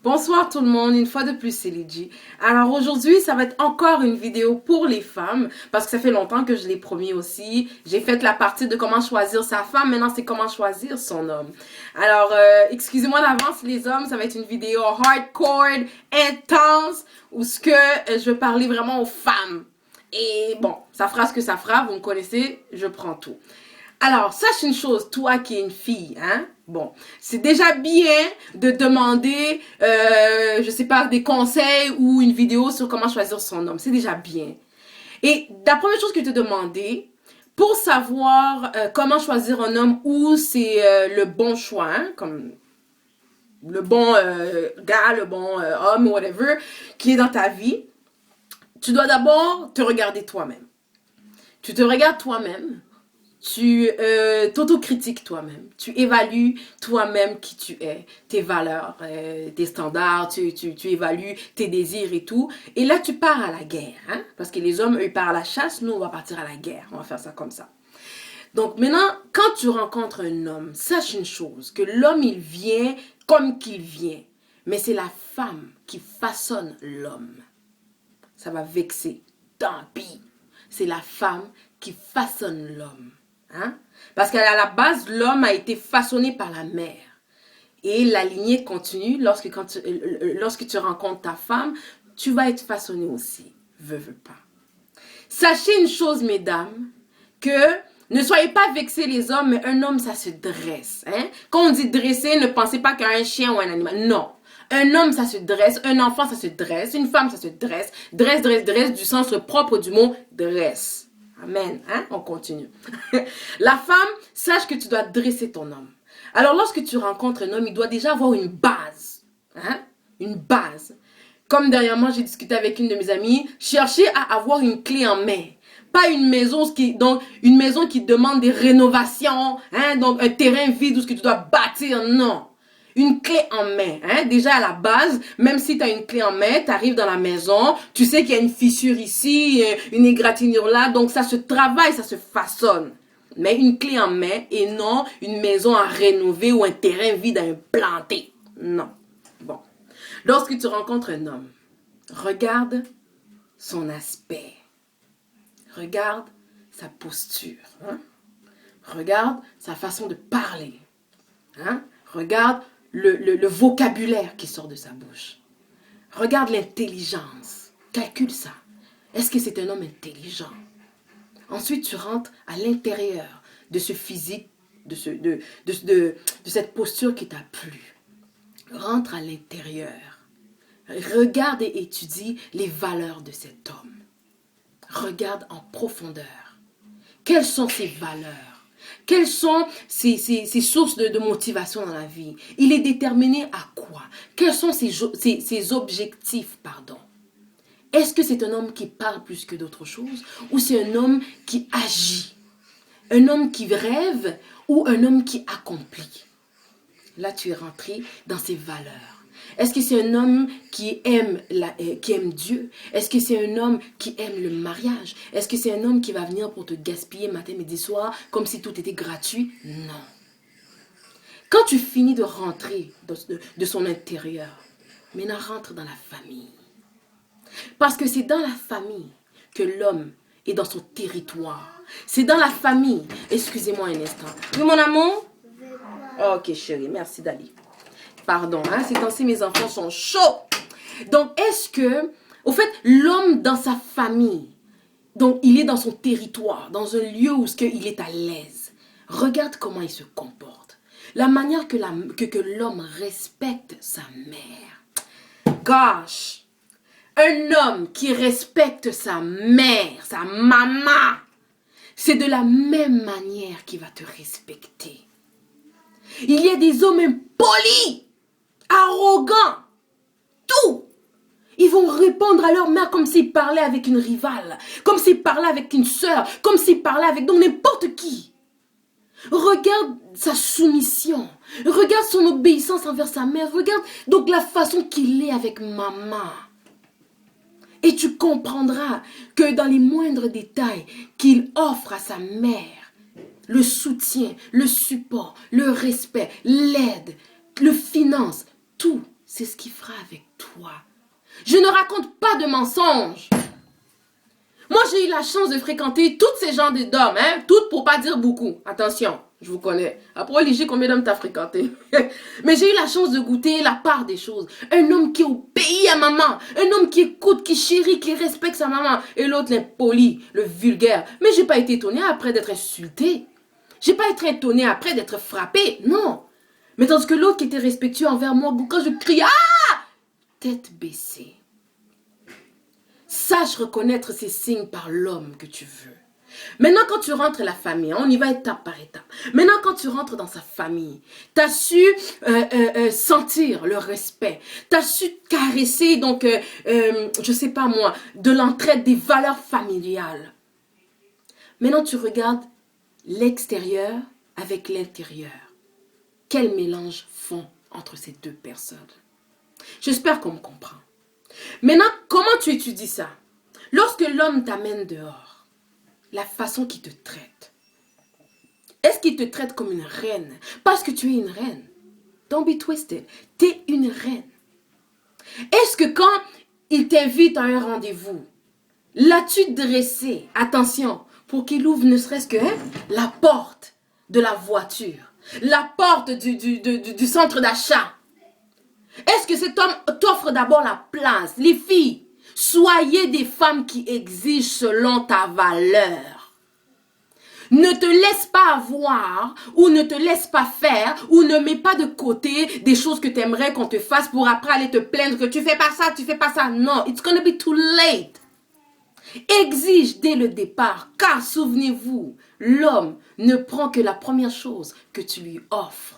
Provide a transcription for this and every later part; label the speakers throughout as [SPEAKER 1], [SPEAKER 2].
[SPEAKER 1] Bonsoir tout le monde, une fois de plus c'est Lydie. Alors aujourd'hui ça va être encore une vidéo pour les femmes parce que ça fait longtemps que je l'ai promis aussi. J'ai fait la partie de comment choisir sa femme, maintenant c'est comment choisir son homme. Alors excusez-moi d'avance les hommes, ça va être une vidéo hardcore, intense où ce que je vais parler vraiment aux femmes. Et bon, ça fera ce que ça fera, vous me connaissez, je prends tout. Alors, sache une chose, toi qui es une fille, hein, bon, c'est déjà bien de demander, je sais pas, des conseils ou une vidéo sur comment choisir son homme. C'est déjà bien. Et la première chose que je te demandais, pour savoir comment choisir un homme ou c'est le bon choix, hein, comme le bon gars, le bon homme, whatever, qui est dans ta vie, tu dois d'abord te regarder toi-même. Tu te regardes toi-même. Tu t'autocritiques toi-même, tu évalues toi-même qui tu es, tes valeurs, tes standards, tu évalues tes désirs et tout. Et là, tu pars à la guerre, hein? Parce que les hommes, eux, ils partent à la chasse, nous, on va partir à la guerre. On va faire ça comme ça. Donc maintenant, quand tu rencontres un homme, sache une chose, que l'homme, il vient comme qu'il vient. Mais c'est la femme qui façonne l'homme. Ça va vexer. Tant pis. C'est la femme qui façonne l'homme. Hein? Parce qu'à la base, l'homme a été façonné par la mère. Et la lignée continue. Lorsque tu rencontres ta femme, tu vas être façonné aussi. Veux pas. Sachez une chose, mesdames, que ne soyez pas vexés les hommes, mais un homme, ça se dresse. Hein? Quand on dit dresser, ne pensez pas qu'à un chien ou un animal. Non. Un homme, ça se dresse. Un enfant, ça se dresse. Une femme, ça se dresse. Dresse, dresse, dresse, du sens propre du mot dresse. Amen. Hein? On continue. La femme, sache que tu dois dresser ton homme. Alors, lorsque tu rencontres un homme, il doit déjà avoir une base. Hein? Une base. Comme dernièrement, j'ai discuté avec une de mes amies, cherchez à avoir une clé en main. Pas une maison une maison qui demande des rénovations, hein? Donc un terrain vide où ce que tu dois bâtir. Non. Une clé en main, hein? Déjà à la base, même si tu as une clé en main, tu arrives dans la maison, tu sais qu'il y a une fissure ici, une égratignure là, donc ça se travaille, ça se façonne. Mais une clé en main et non une maison à rénover ou un terrain vide à implanter. Non. Bon. Lorsque tu rencontres un homme, regarde son aspect. Regarde sa posture. Hein? Regarde sa façon de parler. Hein? Regarde le vocabulaire qui sort de sa bouche. Regarde l'intelligence. Calcule ça. Est-ce que c'est un homme intelligent? Ensuite, tu rentres à l'intérieur de ce physique, de cette posture qui t'a plu. Rentre à l'intérieur. Regarde et étudie les valeurs de cet homme. Regarde en profondeur. Quelles sont ses valeurs? Quelles sont ses sources de motivation dans la vie? Il est déterminé à quoi? Quels sont ses objectifs, pardon? Est-ce que c'est un homme qui parle plus que d'autres choses? Ou c'est un homme qui agit? Un homme qui rêve ou un homme qui accomplit? Là, tu es rentré dans ses valeurs. Est-ce que c'est un homme qui aime Dieu? Est-ce que c'est un homme qui aime le mariage? Est-ce que c'est un homme qui va venir pour te gaspiller matin, midi, soir, comme si tout était gratuit? Non. Quand tu finis de rentrer de son intérieur, maintenant rentre dans la famille. Parce que c'est dans la famille que l'homme est dans son territoire. C'est dans la famille. Excusez-moi un instant. Oui, mon amour? Ok, chérie, merci Dali. Pardon, hein, ces temps-ci, mes enfants sont chauds. Donc, est-ce que, au fait, l'homme dans sa famille, donc il est dans son territoire, dans un lieu où il est à l'aise. Regarde comment il se comporte. La manière que l'homme respecte sa mère. Gosh! Un homme qui respecte sa mère, sa maman, c'est de la même manière qu'il va te respecter. Il y a des hommes impolis, arrogants, tout. Ils vont répondre à leur mère comme s'ils parlaient avec une rivale, comme s'ils parlaient avec une sœur, comme s'ils parlaient avec donc n'importe qui. Regarde sa soumission, regarde son obéissance envers sa mère, regarde donc la façon qu'il est avec maman. Et tu comprendras que dans les moindres détails qu'il offre à sa mère, le soutien, le support, le respect, l'aide, le finance, tout, c'est ce qu'il fera avec toi. Je ne raconte pas de mensonges. Moi, j'ai eu la chance de fréquenter tous ces genres d'hommes, hein, toutes pour pas dire beaucoup. Attention, je vous connais. Après, Olivier, combien d'hommes t'as fréquenté? Mais j'ai eu la chance de goûter la part des choses. Un homme qui obéit à maman, un homme qui écoute, qui chérit, qui respecte sa maman, et l'autre l'impoli, le vulgaire. Mais j'ai pas été étonnée après d'être insultée. J'ai pas été étonnée après d'être frappée, non. Mais tandis que l'autre qui était respectueux envers moi, quand je crie, ah! Tête baissée. Sache reconnaître ces signes par l'homme que tu veux. Maintenant, quand tu rentres à la famille, on y va étape par étape. Maintenant, quand tu rentres dans sa famille, tu as su sentir le respect. Tu as su caresser, donc, je sais pas moi, de l'entraide, des valeurs familiales. Maintenant, tu regardes l'extérieur avec l'intérieur. Quel mélange font entre ces deux personnes? J'espère qu'on me comprend. Maintenant, comment tu étudies ça? Lorsque l'homme t'amène dehors, la façon qu'il te traite. Est-ce qu'il te traite comme une reine? Parce que tu es une reine. Don't be twisted. Tu es une reine. Est-ce que quand il t'invite à un rendez-vous, l'as-tu dressé, attention, pour qu'il ouvre ne serait-ce que la porte de la voiture, la porte du centre d'achat? Est-ce que cet homme t'offre d'abord la place? Les filles, soyez des femmes qui exigent selon ta valeur. Ne te laisse pas avoir ou ne te laisse pas faire ou ne mets pas de côté des choses que tu aimerais qu'on te fasse pour après aller te plaindre que tu fais pas ça, tu fais pas ça. Non, it's gonna be too late. Exige dès le départ, car souvenez-vous, l'homme ne prend que la première chose que tu lui offres.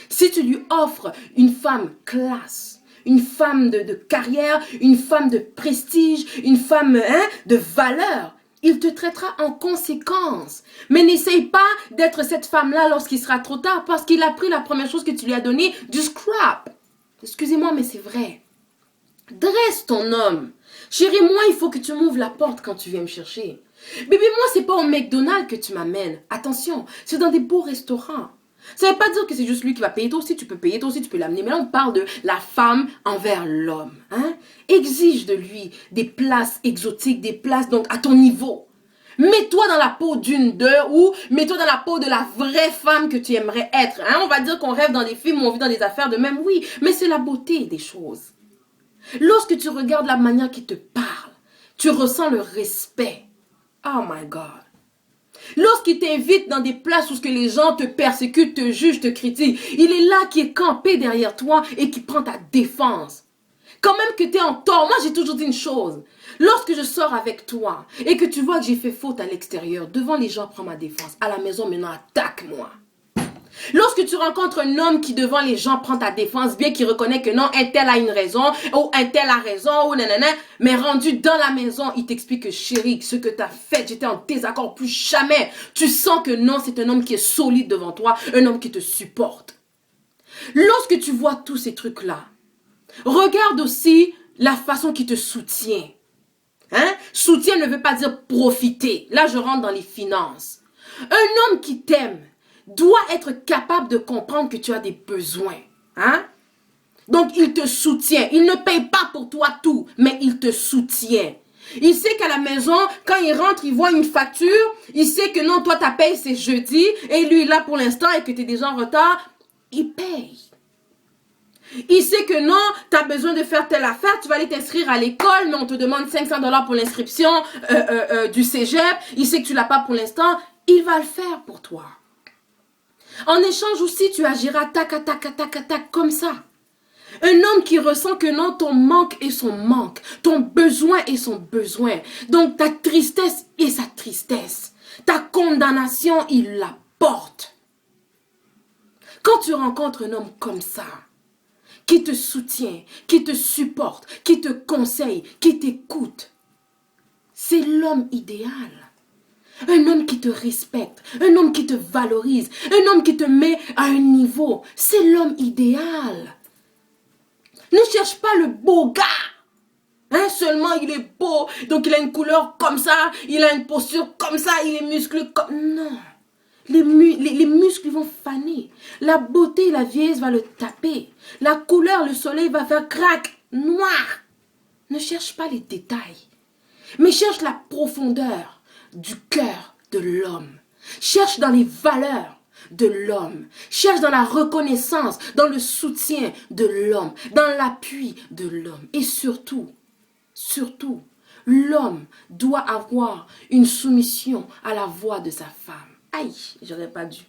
[SPEAKER 1] Si tu lui offres une femme classe, une femme de carrière, une femme de prestige, une femme de valeur, il te traitera en conséquence. Mais n'essaye pas d'être cette femme-là lorsqu'il sera trop tard parce qu'il a pris la première chose que tu lui as donnée, du scrap. Excusez-moi, mais c'est vrai. Dresse ton homme. Chérie, moi, il faut que tu m'ouvres la porte quand tu viens me chercher. Bébé, moi, c'est pas au McDonald's que tu m'amènes. Attention, c'est dans des beaux restaurants. Ça ne veut pas dire que c'est juste lui qui va payer. Toi aussi, tu peux payer. Toi aussi, tu peux l'amener. Mais là, on parle de la femme envers l'homme. Hein? Exige de lui des places exotiques, des places donc à ton niveau. Mets-toi dans la peau d'une d'eux ou mets-toi dans la peau de la vraie femme que tu aimerais être. Hein? On va dire qu'on rêve dans des films ou on vit dans des affaires de même. Oui, mais c'est la beauté des choses. Lorsque tu regardes la manière qu'il te parle, tu ressens le respect. Oh my God. Lorsqu'il t'invite dans des places où les gens te persécutent, te jugent, te critiquent, il est là qui est campé derrière toi et qui prend ta défense. Quand même que tu es en tort, moi j'ai toujours dit une chose. Lorsque je sors avec toi et que tu vois que j'ai fait faute à l'extérieur, devant les gens, prends ma défense. À la maison, maintenant, attaque-moi. Lorsque tu rencontres un homme qui devant les gens prend ta défense, bien qu'il reconnaît que non, un tel a une raison, ou un tel a raison, ou nanana, mais rendu dans la maison, il t'explique que chérie, ce que tu as fait, j'étais en désaccord, plus jamais. Tu sens que non, c'est un homme qui est solide devant toi, un homme qui te supporte. Lorsque tu vois tous ces trucs-là, regarde aussi la façon qu'il te soutient. Hein? Soutien ne veut pas dire profiter. Là, je rentre dans les finances. Un homme qui t'aime doit être capable de comprendre que tu as des besoins. Hein? Donc, il te soutient. Il ne paye pas pour toi tout, mais il te soutient. Il sait qu'à la maison, quand il rentre, il voit une facture. Il sait que non, toi, ta paye, c'est jeudi. Et lui, là, pour l'instant, et que tu es déjà en retard, il paye. Il sait que non, tu as besoin de faire telle affaire, tu vas aller t'inscrire à l'école, mais on te demande 500 $ pour l'inscription du cégep. Il sait que tu ne l'as pas pour l'instant. Il va le faire pour toi. En échange aussi, tu agiras tac, tac, tac, tac, comme ça. Un homme qui ressent que non, ton manque est son manque, ton besoin est son besoin. Donc ta tristesse est sa tristesse. Ta condamnation, il la porte. Quand tu rencontres un homme comme ça, qui te soutient, qui te supporte, qui te conseille, qui t'écoute, c'est l'homme idéal. Un homme qui te respecte, un homme qui te valorise, un homme qui te met à un niveau. C'est l'homme idéal. Ne cherche pas le beau gars. Hein, seulement il est beau, donc il a une couleur comme ça, il a une posture comme ça, il est musclé comme... Non. Les muscles vont faner. La beauté et la vieillesse va le taper. La couleur, le soleil va faire crack, noir. Ne cherche pas les détails, mais cherche la profondeur du cœur de l'homme. Cherche dans les valeurs de l'homme. Cherche dans la reconnaissance, dans le soutien de l'homme, dans l'appui de l'homme. Et surtout, l'homme doit avoir une soumission à la voix de sa femme. Aïe, j'aurais pas dû.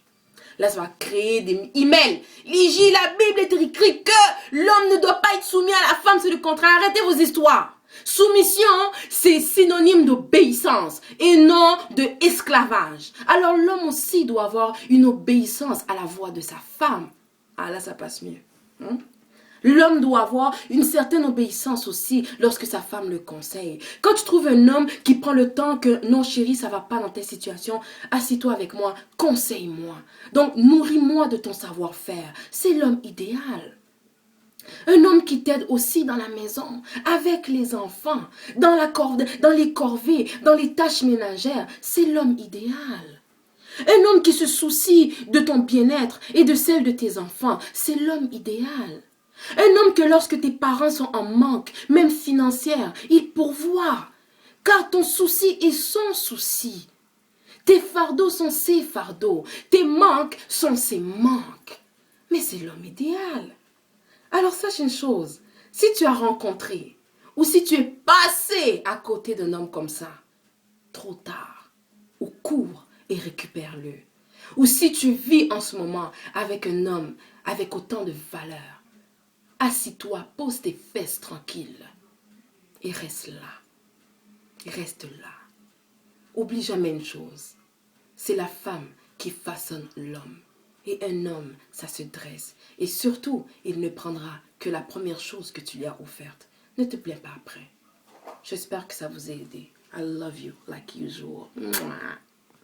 [SPEAKER 1] Là, ça va créer des emails. Ligie, la Bible est écrit que l'homme ne doit pas être soumis à la femme, c'est le contraire. Arrêtez vos histoires. Soumission, c'est synonyme d'obéissance et non d'esclavage. Alors l'homme aussi doit avoir une obéissance à la voix de sa femme. Ah là, ça passe mieux. L'homme doit avoir une certaine obéissance aussi lorsque sa femme le conseille. Quand tu trouves un homme qui prend le temps que non chérie, ça va pas dans ta situation, assis-toi avec moi, conseille-moi. Donc nourris-moi de ton savoir-faire. C'est l'homme idéal. Un homme qui t'aide aussi dans la maison, avec les enfants, dans les corvées, dans les tâches ménagères, c'est l'homme idéal. Un homme qui se soucie de ton bien-être et de celle de tes enfants, c'est l'homme idéal. Un homme que lorsque tes parents sont en manque, même financière, il pourvoit. Car ton souci est son souci. Tes fardeaux sont ses fardeaux. Tes manques sont ses manques. Mais c'est l'homme idéal. Alors sache une chose, si tu as rencontré ou si tu es passé à côté d'un homme comme ça, trop tard, ou cours et récupère-le. Ou si tu vis en ce moment avec un homme avec autant de valeur, assis-toi, pose tes fesses tranquilles et reste là. Reste là. Oublie jamais une chose, c'est la femme qui façonne l'homme. Et un homme, ça se dresse. Et surtout, il ne prendra que la première chose que tu lui as offerte. Ne te plains pas après. J'espère que ça vous a aidé. I love you like usual. Mouah.